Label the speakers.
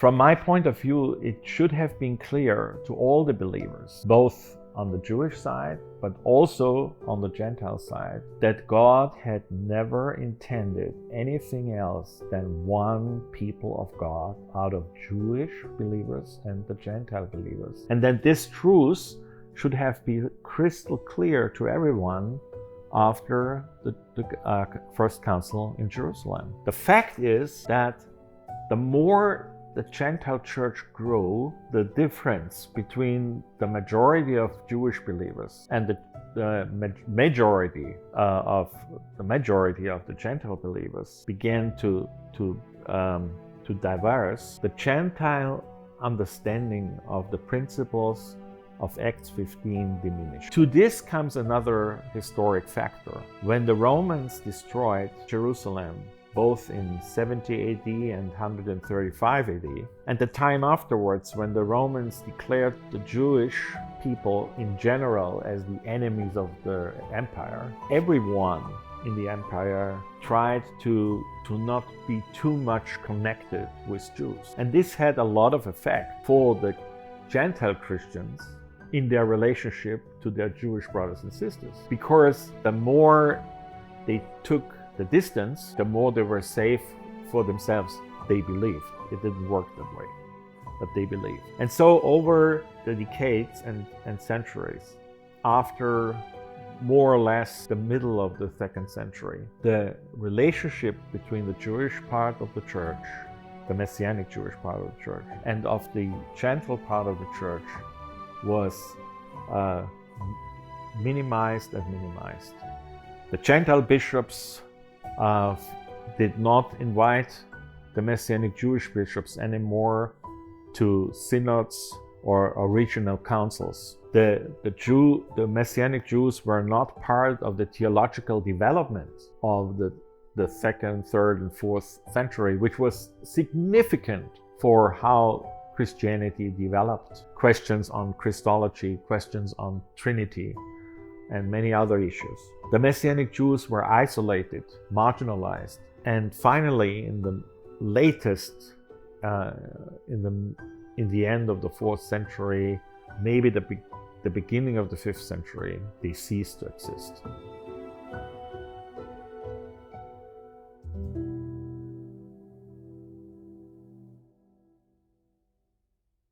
Speaker 1: From my point of view, it should have been clear to all the believers, both on the Jewish side, but also on the Gentile side, that God had never intended anything else than one people of God out of Jewish believers and the Gentile believers. And that this truth should have been crystal clear to everyone after the First Council in Jerusalem. The fact is that the more the Gentile church grew, the difference between the majority of Jewish believers and the majority of the Gentile believers began to diverge. The Gentile understanding of the principles of Acts 15 diminished. To this comes another historic factor. When the Romans destroyed Jerusalem, both in 70 AD and 135 AD, and the time afterwards when the Romans declared the Jewish people in general as the enemies of the empire, everyone in the empire tried to not be too much connected with Jews. And this had a lot of effect for the Gentile Christians in their relationship to their Jewish brothers and sisters, because the more they took the distance, the more they were safe for themselves. They believed. It didn't work that way, but they believed. And so over the decades and centuries, after more or less the middle of the 2nd century, the relationship between the Jewish part of the church, the Messianic Jewish part of the church, and of the Gentile part of the church was minimized and minimized. The Gentile bishops did not invite the Messianic Jewish bishops anymore to synods or regional councils. The Messianic Jews were not part of the theological development of the 2nd, 3rd, and 4th century, which was significant for how Christianity developed. Questions on Christology, questions on Trinity, and many other issues. The Messianic Jews were isolated, marginalized, and finally, in the latest, in the end of the 4th century, maybe the beginning of the 5th century, they ceased to exist.